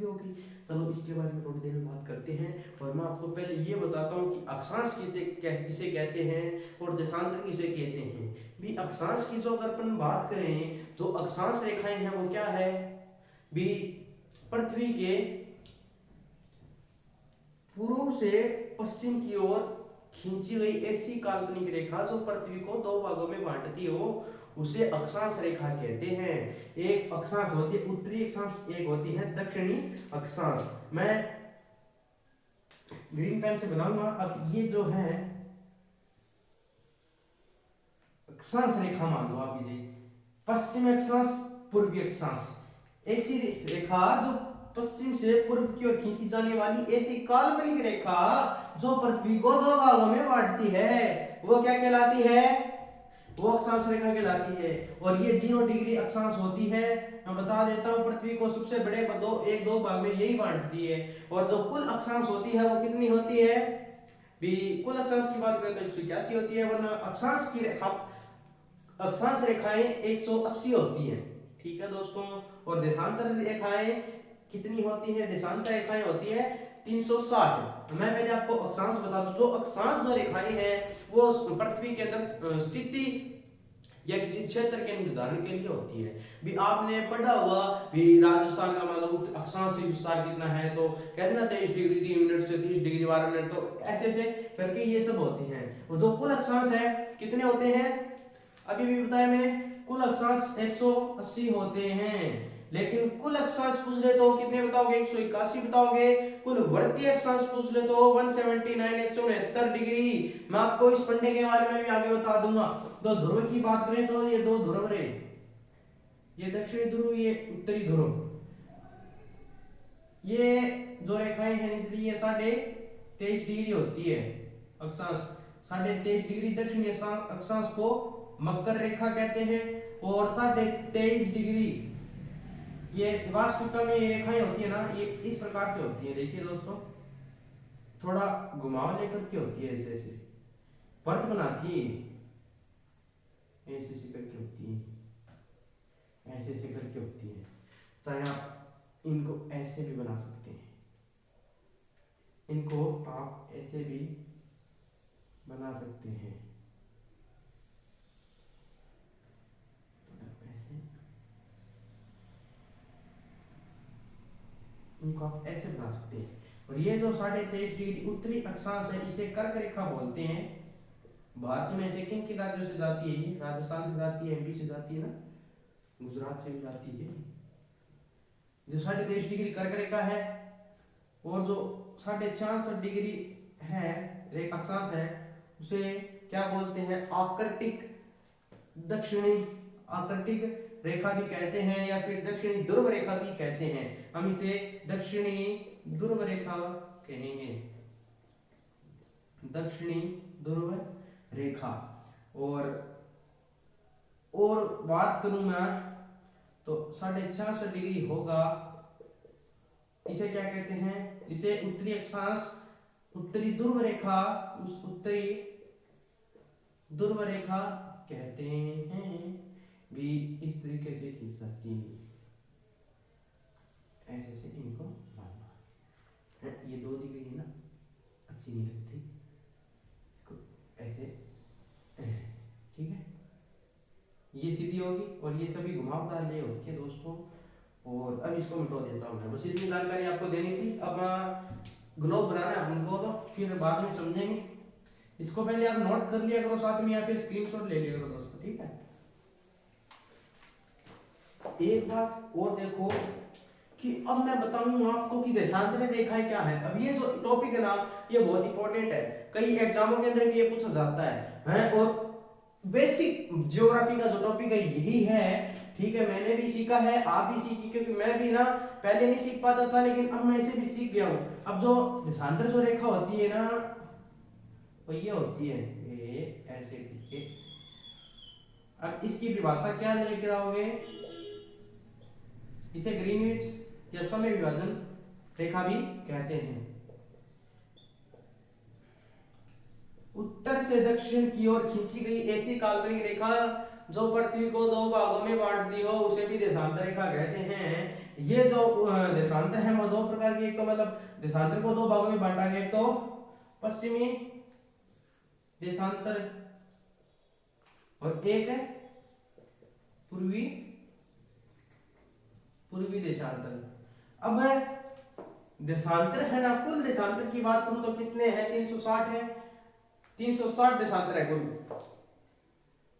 पृथ्वी होगी। चलो इसके बारे में थोड़ी देर में बात करते हैं। और मैं आपको पहले ये बताता हूँ कि अक्षांश किसे कहते हैं और देशांतर किसे कहते हैं। भी अक्षांश की जो अगर अपन बात करें, जो अक्षांश रेखाएं हैं वो क्या है भी, पृथ्वी के पूर्व से पश्चिम की ओर खींची गई ऐसी काल्पनिक रेखा जो पृथ्वी को दो भागों में बांटती हो, उसे अक्षांश रेखा कहते हैं। एक अक्षांश होती है उत्तरी अक्षांश, एक होती है दक्षिणी अक्षांश। मैं ग्रीन पेन से बनाऊंगा। अब ये जो है अक्षांश रेखा मान लो आप इसे, पश्चिम अक्षांश, पूर्वी अक्षांश, ऐसी रेखा जो पश्चिम से पूर्व की ओर खींची जाने वाली ऐसी काल्पनिक रेखा जो पृथ्वी को दो भागों में बांटती है, वो क्या कहलाती है, वो अक्षांश रेखा कहलाती है। और ये 0 डिग्री अक्षांश होती है। मैं बता देता हूँ, पृथ्वी को सबसे बड़े दो भाग में यही बांटती है। और जो कुल अक्षांश होती है वो कितनी होती है भी, कुल अक्षांश की बात करें तो 181 होती है, वरना अक्षांश की रेखा, अक्षांश रेखाएं 180 होती है। ठीक है दोस्तों। और देशांतर रेखाएं कितनी होती है, देशांतर रेखाएं होती है 360। मैं पहले आपको अक्षांश बता दूं। जो अक्षांश जो रेखाएं हैं वो पृथ्वी के अंदर स्थिति या किसी क्षेत्र के निर्धारण के लिए होती है। भी आपने पढ़ा हुआ भी राजस्थान का मान लो अक्षांश विस्तार कितना है, तो कहते ना 23 डिग्री 3 मिनट से 30 डिग्री 12 मिनट, तो ऐसे ऐसे करके ये सब होती हैं। और जो कुल अक्षांश है कितने होते हैं, अभी भी बताया मैंने, कुल अक्षांश 180 होते हैं। लेकिन कुल अक्षांश पूछ ले तो कितने बताओगे, 181 बताओगे। कुल वृत्तीय अक्षांश पूछ ले तो 179 169 डिग्री। मैं आपको इस फंडे के बारे में भी आगे बता दूंगा। तो ध्रुव की बात करें तो ये 2 ध्रुव रहे, ये दक्षिणी ध्रुव, ये उत्तरी ध्रुव। ये जो रेखाएं हैं इसलिए 23.5 डिग्री होती है अक्षांश। 23.5 डिग्री दक्षिणी अक्षांश को मकर रेखा कहते हैं। और 23.5 डिग्री ये वास्तविकता में ये रेखाएं होती है ना, ये इस प्रकार से होती है। देखिए दोस्तों, थोड़ा घुमाव लेकर के होती है, ऐसे ऐसे पर्त बनाती है, ऐसे ऐसे करके होती है, ऐसे ऐसे करके होती है। चाहे आप इनको ऐसे भी बना सकते हैं, इनको आप ऐसे भी बना सकते हैं, इनको आप ऐसे बना सकते हैं। और ये जो 23.5 डिग्री उत्तरी अक्षांश है, इसे कर्क रेखा बोलते हैं। भारत में ऐसे किन किन राज्यों से जाती है, राजस्थान से जाती है, एमपी से जाती है ना, गुजरात से भी जाती है। जो 23.5 डिग्री कर्क रेखा है, और जो 66.5 डिग्री है रेखा अक्षांश है, उसे क्या बोलते हैं, आर्कटिक दक्षिणी आर्कटिक रेखा भी कहते हैं, या फिर दक्षिणी ध्रुव रेखा भी कहते हैं। हम इसे दक्षिणी ध्रुव रेखा कहेंगे, दक्षिणी ध्रुव रेखा। और बात करूं मैं तो 66.5 डिग्री होगा, इसे क्या कहते हैं, इसे उत्तरी अक्षांश, उत्तरी ध्रुव रेखा, उस उत्तरी ध्रुव रेखा कहते हैं। भी इस तरीके से खींच जाती है, ऐसे से इनको मारना है। ये 2 डिग्री है ना, अच्छी नहीं लगती, इसको ऐसे, ठीक है, ये सीधी होगी और ये सभी घुमावदार ये होती है दोस्तों। और अब इसको मिटा देता हूँ मैं, बस इतनी जानकारी आपको देनी थी। अब ग्लोब बनाना है हमको, तो फिर बाद में समझेंगे। इसको पहले आप नोट कर लिया करो साथ में, या फिर स्क्रीनशॉट ले लिया करो दोस्तों, ठीक है। एक बात और देखो कि अब मैं बताऊंगा आपको कि देशांतर रेखाएं क्या है। अब ये जो टॉपिक है ना, ये बहुत इंपॉर्टेंट है, कई एग्जामों के अंदर भी ये पूछा जाता है। और बेसिक ज्योग्राफी का जो टॉपिक है यही है, ठीक है। मैंने भी सीखा है, आप भी सीखी, क्योंकि मैं भी ना पहले नहीं सीख पाता था, लेकिन अब मैं इसे भी सीख गया हूँ। अब जो देशांतर जो रेखा होती है ना, वो ये होती है, ये ऐसे ठीक है। अब इसकी परिभाषा क्या लेकर आओगे, इसे ग्रीनविच या समय विभाजन रेखा भी कहते हैं। उत्तर से दक्षिण की ओर खींची गई ऐसी काल्पनिक रेखा जो पृथ्वी को 2 भागों में बांटती हो, उसे भी देशांतर रेखा कहते हैं। ये जो देशांतर है वो दो प्रकार के, एक तो मतलब देशांतर को दो भागों में बांटा गया, एक तो पश्चिमी देशांतर और एक है पूर्वी पूर्वी देशांतर। अब देशांतर है ना, कुल देशांतर की बात करूं तो कितने हैं, 360 है, 360 देशांतर है कुल।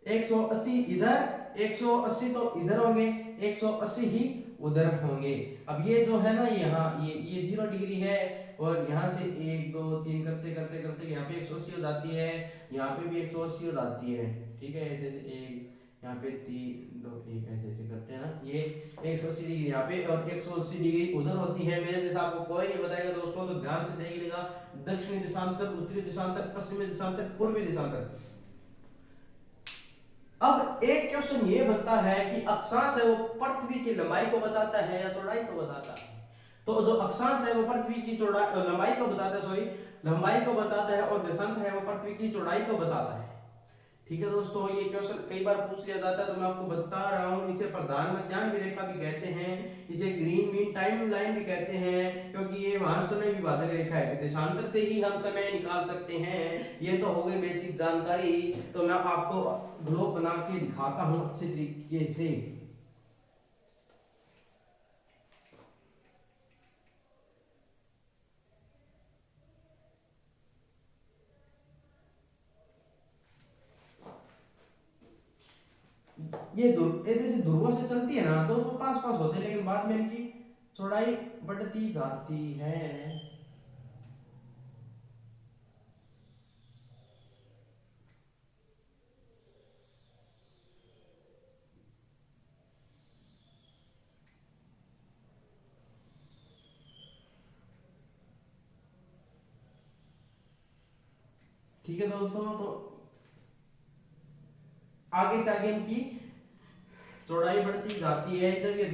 180 इधर, 180 तो इधर होंगे, 180 ही उधर होंगे। अब ये जो है ना यहाँ ये 0 डिग्री है, और यहाँ से 1 2 3 करते करते करते यहाँ पे 180 हो जाती है, यहाँ पे भी 180 हो जाती है, ठीक है। ऐसे एक यहाँ पे 3 2 1 ऐसे ऐसे करते हैं ना, ये 180 डिग्री यहाँ पे और 180 डिग्री उधर होती है। मेरे जैसा आपको कोई नहीं बताएगा दोस्तों, तो ध्यान से देख लेगा। दक्षिणी देशांतर, उत्तरी देशांतर, पश्चिमी देशांतर, पूर्वी देशांतर। अब एक क्वेश्चन ये बनता है कि अक्षांश है वो पृथ्वी की लंबाई को बताता है या चौड़ाई को बताता है। तो जो अक्षांश है वो पृथ्वी की चौड़ाई लंबाई को बताता है, सॉरी लंबाई को बताता है, और देशांतर है वो पृथ्वी की चौड़ाई को बताता है। ठीक है दोस्तों, ये क्वेश्चन कई बार पूछ लिया जाता है, तो मैं आपको बता रहा हूँ। इसे प्रधान मध्याह्न रेखा भी कहते हैं, इसे ग्रीन मीन टाइम लाइन भी कहते हैं, क्योंकि ये महान समय विभाजक रेखा है। देशांतर से ही हम समय निकाल सकते हैं। ये तो हो गई बेसिक जानकारी। तो मैं आपको ग्लोब बना के दिखाता हूँ अच्छे तरीके से। ये जैसे ध्रुवों से चलती है ना, तो वो पास पास होते हैं, लेकिन बाद में इनकी चौड़ाई बढ़ती जाती है। ठीक है दोस्तों, तो आगे से आगे इनकी चौड़ाई बढ़ती जाती है। जब ये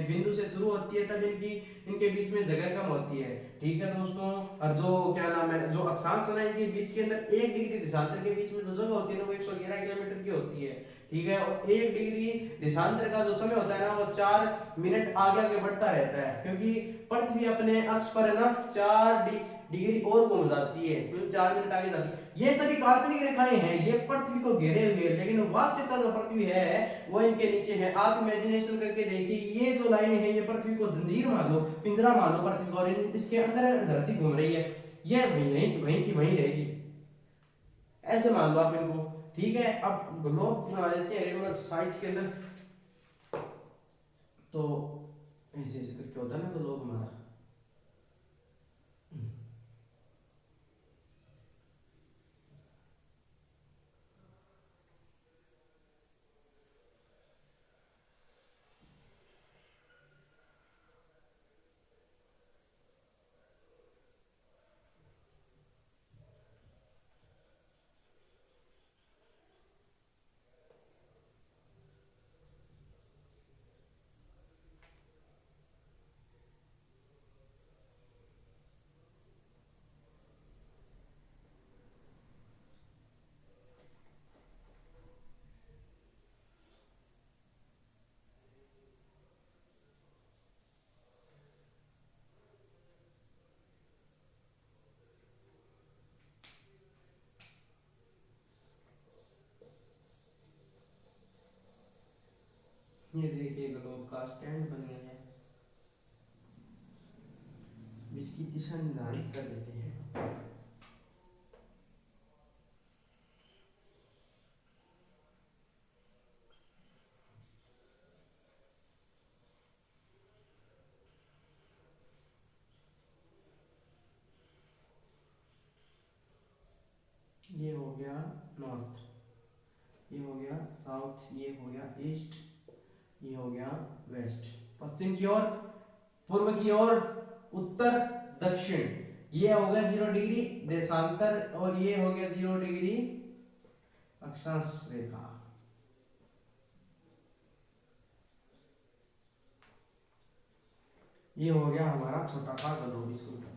बिंदु से शुरू होती है तब इनकी इनके बीच में जगह कम होती है। ठीक है दोस्तों, और जो क्या नाम है, जो अक्षांश है इनके बीच के अंदर 1 डिग्री देशांतर के बीच में जो जगह होती है ना, वो 111 किलोमीटर की होती है। ठीक है, और 1 डिग्री देशांतर का जो समय होता है ना, वो 4 मिनट आगे आगे बढ़ता रहता है, क्योंकि पृथ्वी अपने अक्ष पर है ना 4 डिग्री और घूम जाती है, मतलब 4 मिनट आगे जाती है। ये सभी काल्पनिक रेखाएं हैं, ये पृथ्वी को घेरे हुए हैं, लेकिन वास्तविकता जो पृथ्वी है वो इनके नीचे है। आप इमेजिनेशन करके देखिए, ये जो लाइनें हैं ये पृथ्वी को जंजीर मान लो, पिंजरा मान लो पृथ्वी को, और इसके अंदर धरती घूम रही है, ये वहीं वहीं की वहीं रहेगी, ऐसे मान लो आप इनको। ठीक है, अब ग्लोब बना देते हैं रेगुलर साइज के अंदर, तो ऐसे ऐसे करके होता है ना ग्लोब हमारा। ये देखिए ग्लोब का स्टैंड बन गया है, इसकी दिशा निर्धारित कर देते हैं। ये हो गया नॉर्थ, ये हो गया साउथ, ये हो गया ईस्ट, ये हो गया वेस्ट। पश्चिम की ओर, पूर्व की ओर, उत्तर, दक्षिण, ये हो गया 0 डिग्री देशांतर, और ये हो गया 0 डिग्री अक्षांश रेखा। ये हो गया हमारा छोटा सा ग्लोब स्कूल का।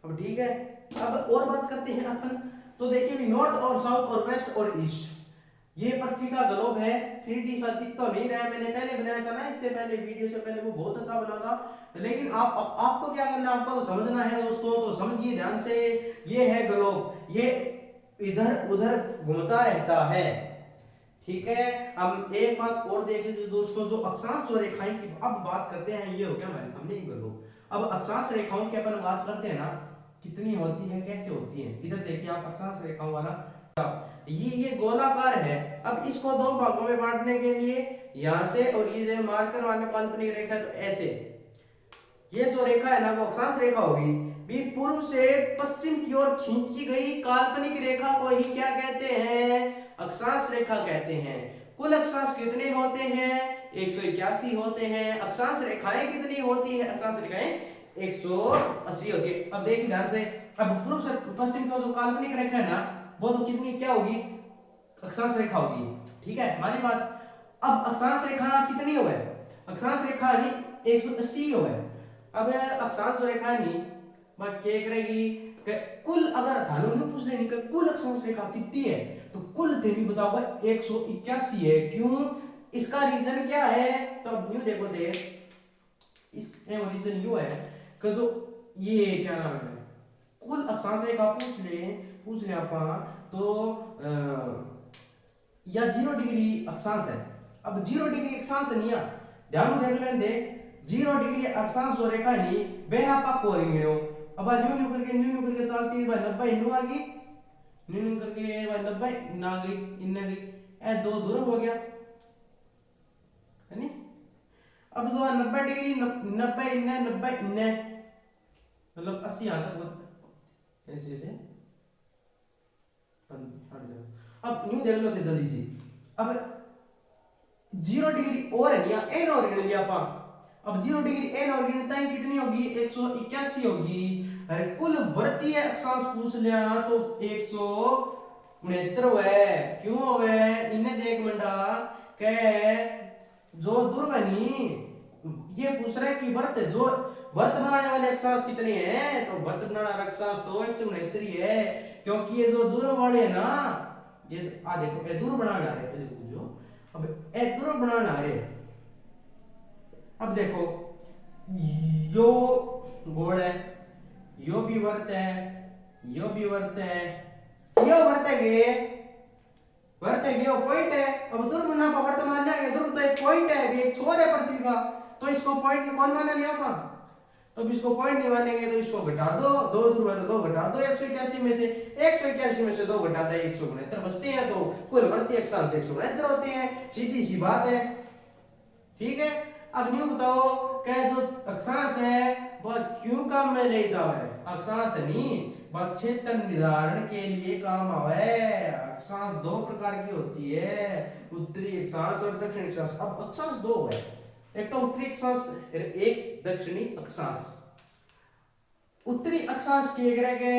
अब ठीक है, अब और बात करते हैं अपन। तो देखिए भी नॉर्थ और साउथ और वेस्ट और ईस्ट, ये पृथ्वी का ग्लोब है। 3D सा दिख तो नहीं रहा है, मैंने पहले बनाया था ना, इससे पहले वीडियो से पहले, वो बहुत अच्छा बना था। लेकिन आपको क्या करना है, आपको तो समझना है दोस्तों, तो समझिए ध्यान से। ये है ग्लोब, ये इधर उधर घूमता रहता है, ठीक है। हम एक बात और देख लीजिए दोस्तों, जो अक्षांश जो रेखाएं की अब बात करते हैं, ये हो गया हमारे सामने एक ग्लोब। अब अक्षांश रेखाओं की अपन बात करते हैं ना, कितनी होती है, कैसे होती है, इधर देखिए आप अक्षांश रेखाओं वाला, ये गोलाकार है। अब इसको दो भागों में बांटने के लिए यहां से, और ये जो मार्कर वाले काल्पनिक रेखा है तो ऐसे, ये जो रेखा है ना वो अक्षांश रेखा होगी। भी पूर्व से पश्चिम की ओर खींची गई काल्पनिक रेखा को ही क्या कहते हैं, अक्षांश रेखा कहते हैं। कुल अक्षांश कितने होते हैं, 181 होते हैं। अक्षांश रेखाएं कितनी होती है, अक्षांश रेखाएं 180 होती है। अब देखिए ध्यान से, अब पूर्व से पश्चिम की जो काल्पनिक रेखा है ना, वो तो कितनी क्या होगी, अक्षांश रेखा होगी, ठीक है, हमारी बात। अब अक्षांश रेखा कितनी हो है, अक्षांश रेखा 180 हो है। अब अक्षांश रेखा नहीं बात क्या करेगी, कुल अगर थानू नहीं पूछ रहे नहीं कुल अक्षांश रेखा कितनी है, तो कुल तेरी बताओ 181 है। क्यों, इसका रीजन क्या है, तो अब न्यू देखो दे, इसका रीजन यू है कि जो ये क्या नाम है, कुल अक्षांश रेखा पूछ ले आपा, तो या 0 डिग्री अक्षांश है। अब 0 डिग्री अक्षांश नहीं है, ध्यान देख लें दे, 0 डिग्री अक्षांश जो रेखा है नहीं बेन आपका कोई गिनो। अब न्यू करके चलती है भाई 90 न्यू आ गई, न्यू करके भाई 90 ना गई, इन गई, ए दो दूर हो गया है नी। अब जो 90 डिग्री 90 इन मतलब 80 यहां तक ऐसे ऐसे। अब न्यू देख लो थे जल्दी सी। अब 0 डिग्री और है लिया, एन और गिन लिया पा। अब 0 डिग्री एन और गिनता है कितनी होगी, 181 होगी। अरे कुल वृत्तीय अक्षांश पूछ लिया तो 169 है। क्यों है, इन्हें देख मंडा कह जो दुर्बनी, ये पूछ रहा है कि वर्त जो वर्त बनाने वाले अक्षांश कितने हैं, तो वर्त बनाने वाला अक्षांश तो 169 है। क्योंकि ये जो दूर वाले है ना, ये आ देखो, ये दूर बनाने आ रहे, पहले पूछो, अब ये दूर बनाने आ रहे। अब देखो यो गोल है, यो भी वर्त है, यो भी वर्त है, यो वर्त है, वर्त है, यो पॉइंट है। अब दूर बना पर वर्त मान जाएंगे, दूर तो एक पॉइंट है, भी एक छोर है पृथ्वी का, तो इसको पॉइंट कौन माना लिया पा, तो इसको पॉइंट नहीं मानेंगे तो इसको घटा दो, दो ध्रुव है तो दो घटा दो, 181 में से 181 में से दो घटाता है 169 बचते हैं, तो कुल वर्ती अक्षांश 169 होते हैं, सीधी सी बात है, ठीक है। अब न्यू बताओ क्या जो अक्षांश है वह क्यों काम में ले जावा है, अक्षांश नहीं वह क्षेत्र निर्धारण के लिए काम आवे। अक्षांश दो प्रकार की होती है, उत्तरी अक्षांश और दक्षिणी अक्षांश। अब अक्षांश दो है, एक तो उत्तरी अक्षांश, एक दक्षिणी अक्षांश। उत्तरी अक्षांश के ग्रह के,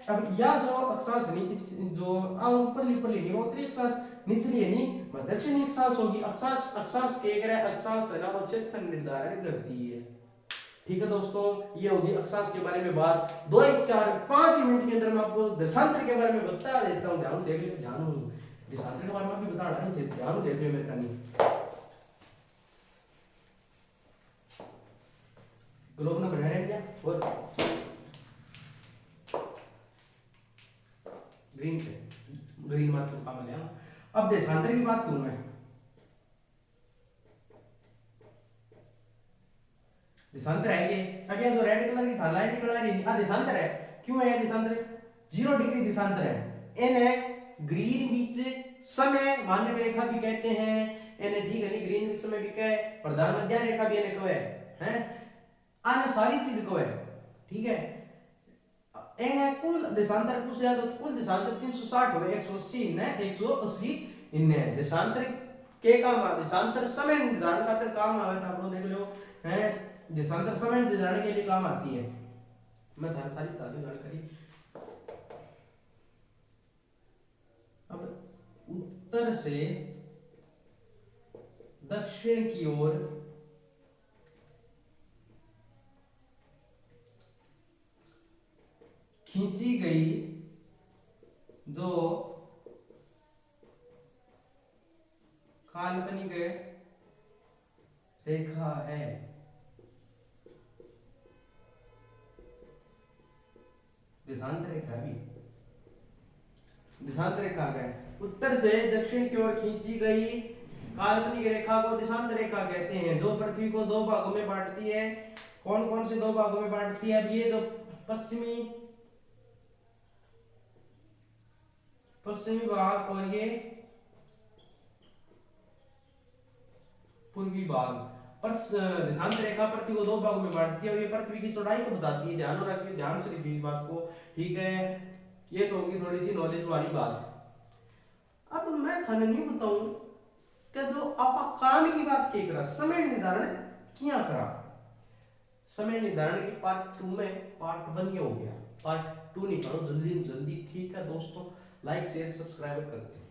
अब या जो अक्षांश नहीं, इस जो ऊपर नहीं, वो उत्तरी अक्षांश निचली है नहीं, दक्षिणी अक्षांश होगी। अक्षांश अक्षांश के ग्रह अक्षांश है ना, वो क्षेत्र निर्धारण करती है, ठीक है दोस्तों। ये होगी अक्षांश के बारे में बात। 2 4 5 मिनट के अंदर मैं आपको देशांतर के बारे में बता देता हूँ, ध्यान देख लीजिए, ध्यान देशांतर के बारे में भी बता रहा हूँ, ध्यान देख लीजिए मेरे कहानी। ग्लोब ना बना रहे क्या, और ग्रीन पे ग्रीन मार्क काम लिया। अब देशांतर की बात करूं मैं, देशांतर है ये, अब ये जो रेड कलर की था लाइन निकल रही है, देशांतर है। क्यों है देशांतर, 0 डिग्री देशांतर है। एन है ग्रीन बीच समय मान्य रेखा भी कहते हैं, एन ठीक है नहीं, ग्रीन बीच समय भी कहे, प्रधान मध्य रेखा भी एन को है आने सारी चीज को है, ठीक है। एन कुल देशांतर पूछ लिया तो कुल देशांतर 360 हो, 180 ने 180 इन देशांतर के काम, देशांतर समय निर्धारण खातिर काम आवे, आप लोग देख लो है, देशांतर समय निर्धारण के लिए काम आती है। मैं थारी सारी बता दूं जानकारी। अब उत्तर से दक्षिण की ओर खींची गई जो काल्पनिक रेखा है। देशांतर रेखा भी, देशांतर रेखा है। उत्तर से दक्षिण की ओर खींची गई काल्पनिक रेखा को देशांतर रेखा कहते हैं, जो पृथ्वी को दो भागों में बांटती है। कौन कौन से दो भागों में बांटती है? अब ये दो पश्चिमी भाग और ये पूर्वी भाग। पर देशांतर रेखा पृथ्वी को दो भागों में बांटती है और ये पृथ्वी की चौड़ाई को बताती है। ध्यान रखिए, ध्यान से रखिए इस बात को, ठीक है। ये तो होगी थोड़ी सी नॉलेज वाली बात। अब मैं थाने नहीं बताऊं कि जो आप काम की बात की करा, समय निर्धारण किया करा। समय निर्धारण की पार्ट 2 में पार्ट 1 ये हो गया, पार्ट 2 नहीं करो जल्दी जल्दी, ठीक है दोस्तों। लाइक शेयर सब्सक्राइब करते हैं।